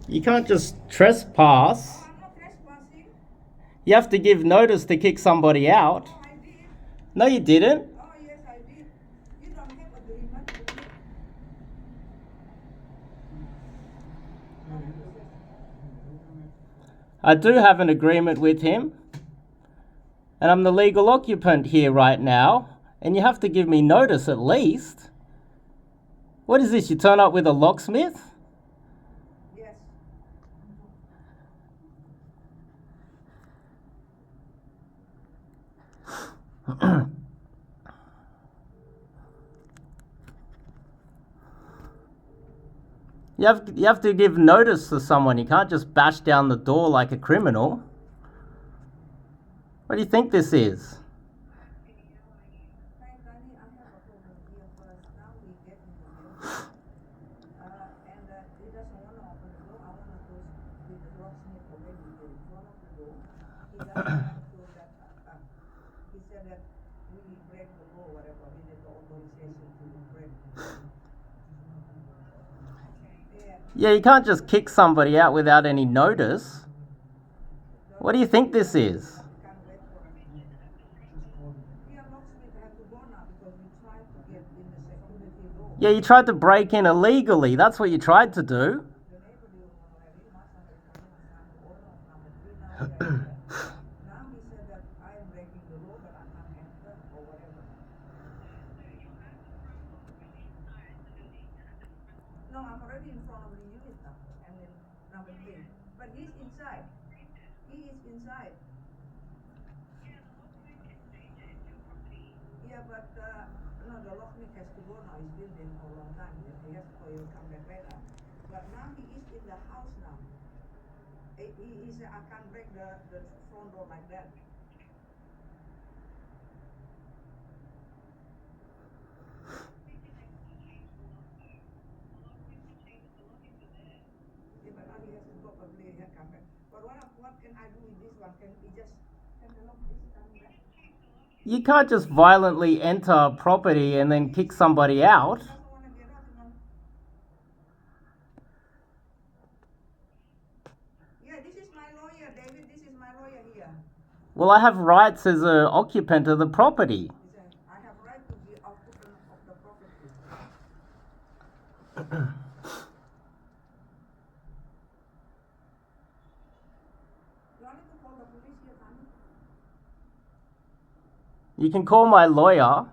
You can't just trespass. I'm not trespassing. You have to give notice to kick somebody out. Oh, I did. No, you didn't. Oh, yes, I did. You don't have agreement with me. I do have an agreement with him. And I'm the legal occupant here right now. And you have to give me notice at least. What is this? You turn up with a locksmith? Yes. You have to give notice to someone. You can't just bash down the door like a criminal. What do you think this is? Hi, Tani, I have a problem here first. Now we get in the building. And he doesn't want to open the door. I want to close with the locksmith already there in front of the door. He doesn't want to close that up. He said that we break the law, whatever. We need the authorization to break the law. Yeah, you can't just kick somebody out without any notice. What do you think this is? Can't wait for us. Yeah, locksmith have to go now because we tried to get in the security door. Yeah, you tried to break in illegally. That's what you tried to do. The neighbor didn't want to have him. I started coming and order number 3 now. Now he said that I am breaking the law, that I can't enter or whatever. No, I'm already in front of the unit now. And then number 3. But he's inside. He is inside. Yeah, but no, the locksmith has to go now. He's been there for a long time. He has to go. He'll come back later. But now he is in the house now. He said I can't break the front door like that. Yeah, but now he has to go probably and come back. But what can I do with this one? Can he just can the locksmith come back? You can't just violently enter a property and then kick somebody out. He doesn't want to get out, man. Yeah, this is my lawyer, David. This is my lawyer here. Well, I have rights as an occupant of the property. He said, I have right to be occupant of the property. You want me to call the police here, Tani? You can call my lawyer. Yeah,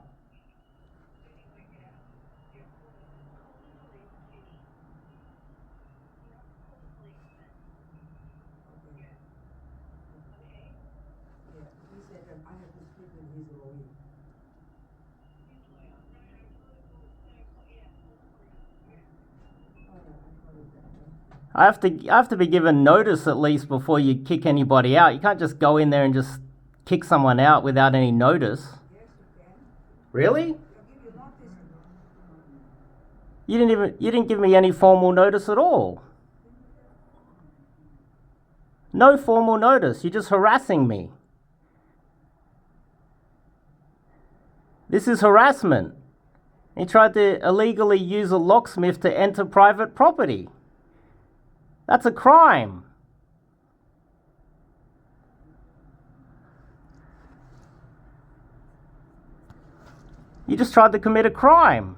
he said that I have to speak with his lawyer. I have to be given notice at least before you kick anybody out. You can't just go in there and just kick someone out without any notice. Yes, you can. Really? They'll give you notice. You didn't give me any formal notice at all. No formal notice. You're just harassing me. This is harassment. He tried to illegally use a locksmith to enter private property. That's a crime. You just tried to commit a crime.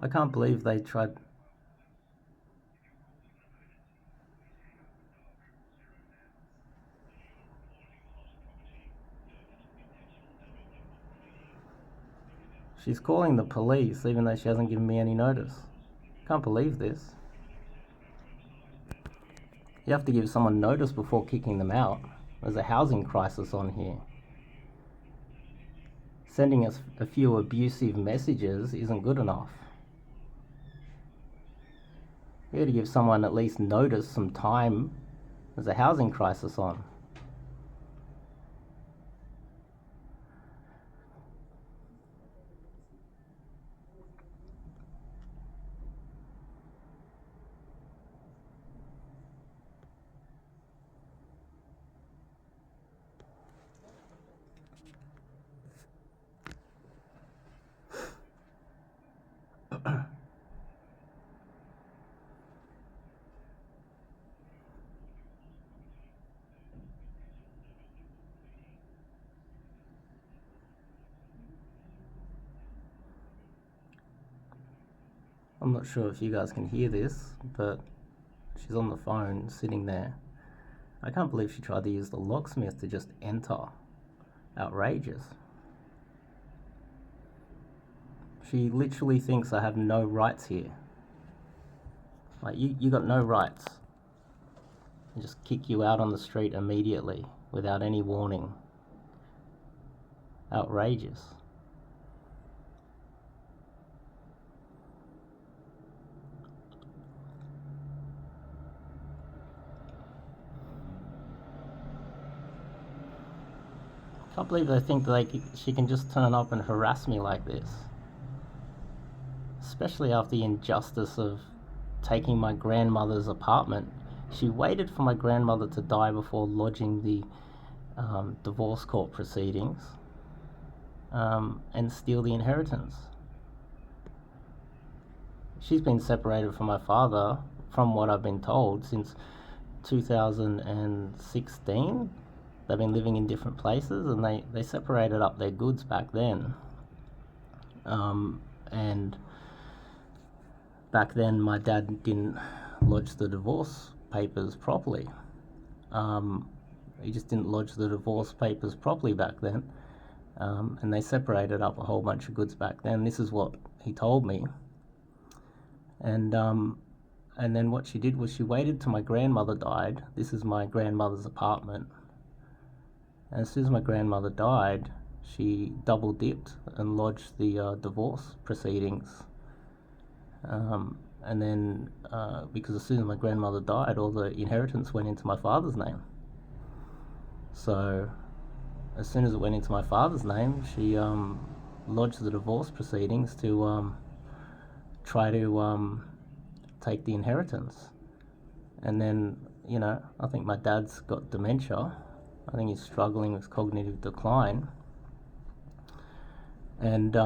I can't believe they tried. She's calling the police even though she hasn't given me any notice. Can't believe this. You have to give someone notice before kicking them out. There's a housing crisis on here. Sending us a few abusive messages isn't good enough. You got to give someone at least notice, some time. There's a housing crisis on. I'm not sure if you guys can hear this, but she's on the phone sitting there. I can't believe she tried to use the locksmith to just enter. Outrageous. She literally thinks I have no rights here. Like, you got no rights. I just kick you out on the street immediately without any warning. Outrageous. Can't believe they think she can just turn up and harass me like this. Especially after the injustice of taking my grandmother's apartment. She waited for my grandmother to die before lodging the divorce court proceedings and steal the inheritance. She's been separated from my father, from what I've been told, since 2016. They've been living in different places, and they separated up their goods back then. And back then my dad didn't lodge the divorce papers properly. He just didn't lodge the divorce papers properly back then. And they separated up a whole bunch of goods back then. This is what he told me. And then what she did was she waited till my grandmother died. This is my grandmother's apartment. And as soon as my grandmother died, she double dipped and lodged the divorce proceedings. And then, because as soon as my grandmother died, all the inheritance went into my father's name. So, as soon as it went into my father's name, she lodged the divorce proceedings to try to take the inheritance. And then, I think my dad's got dementia. I think he's struggling with cognitive decline. And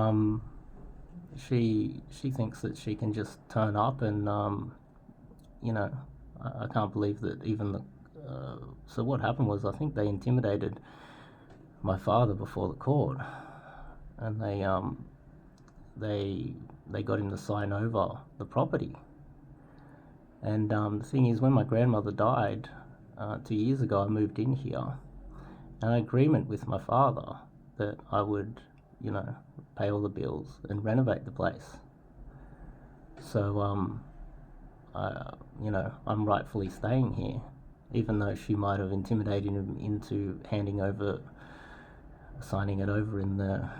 she thinks that she can just turn up and, I can't believe that even the... so what happened was, I think they intimidated my father before the court. And they got him to sign over the property. And the thing is, when my grandmother died 2 years ago, I moved in here. An agreement with my father that I would, pay all the bills and renovate the place. So, I'm rightfully staying here, even though she might have intimidated him into signing it over in the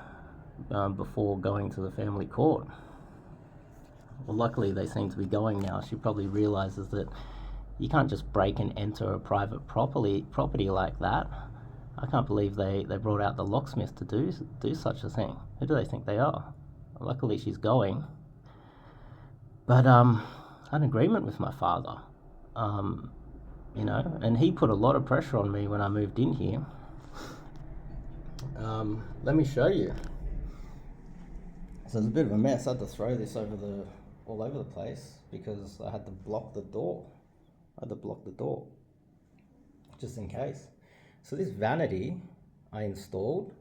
before going to the family court. Well, luckily they seem to be going now. She probably realizes that you can't just break and enter a private property like that. I can't believe they brought out the locksmith to do such a thing. Who do they think they are? Luckily she's going. But I had an agreement with my father, and he put a lot of pressure on me when I moved in here. Let me show you. So it's a bit of a mess. I had to throw this all over the place because I had to block the door. Just in case. So this vanity I installed,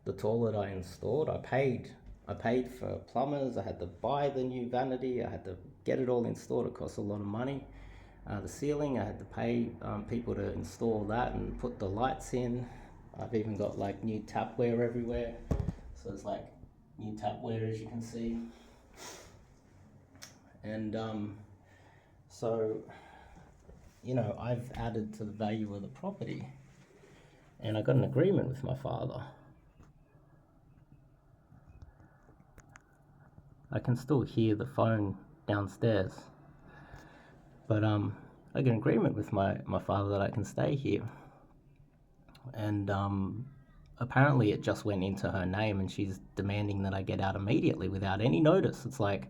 the toilet I installed, I paid I paid for plumbers, I had to buy the new vanity, I had to get it all installed, it cost a lot of money. The ceiling, I had to pay people to install that and put the lights in. I've even got like new tapware everywhere. So there's like new tapware, as you can see. And so, you know, I've added to the value of the property. And I got an agreement with my father. I can still hear the phone downstairs. But I got an agreement with my father that I can stay here. And apparently it just went into her name and she's demanding that I get out immediately without any notice. It's like,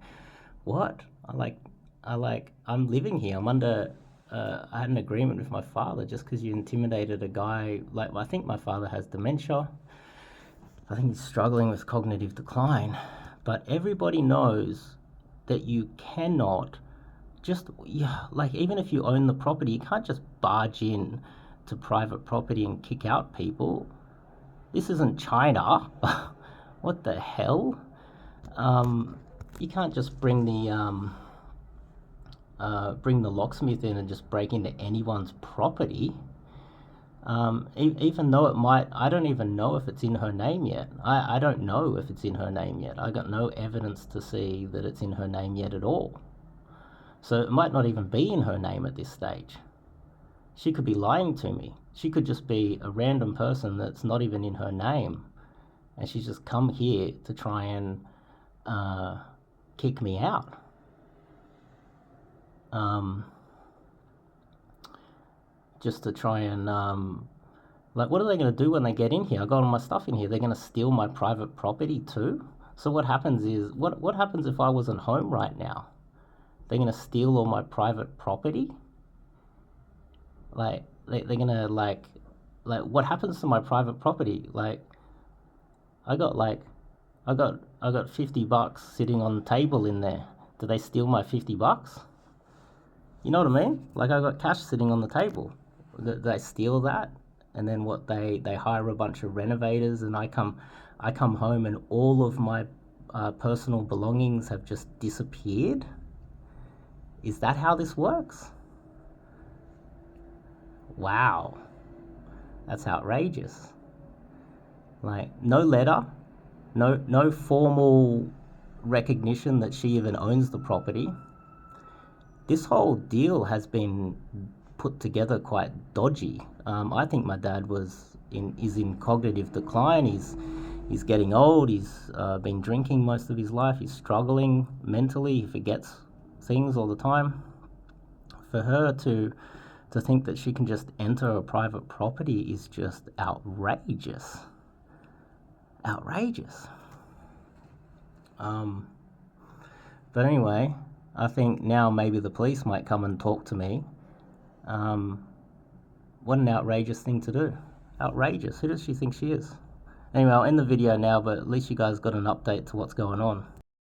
what? I'm living here. I'm under, I had an agreement with my father just because you intimidated a guy. Like, I think my father has dementia. I think he's struggling with cognitive decline. But everybody knows that you cannot just, like, even if you own the property, you can't just barge in to private property and kick out people. This isn't China. What the hell? You can't just bring the locksmith in and just break into anyone's property. Even though it might, I don't even know if it's in her name yet. I don't know if it's in her name yet. I got no evidence to see that it's in her name yet at all. So it might not even be in her name at this stage. She could be lying to me. She could just be a random person that's not even in her name. And she's just come here to try and kick me out. Just to try and, like, what are they going to do when they get in here? I got all my stuff in here. They're going to steal my private property too? So what happens is, what happens if I wasn't home right now? They're going to steal all my private property? Like, they're going to, like, what happens to my private property? Like, I got $50 sitting on the table in there. Do they steal my $50? You know what I mean? Like, I got cash sitting on the table. They steal that, and then what? They hire a bunch of renovators, and I come home, and all of my personal belongings have just disappeared. Is that how this works? Wow, that's outrageous. Like, no letter, no formal recognition that she even owns the property. This whole deal has been put together quite dodgy. I think my dad is in cognitive decline. He's getting old. He's been drinking most of his life. He's struggling mentally. He forgets things all the time. For her to think that she can just enter a private property is just outrageous. Outrageous. But anyway, I think now maybe the police might come and talk to me. What an outrageous thing to do. Outrageous. Who does she think she is? Anyway, I'll end the video now, but at least you guys got an update to what's going on.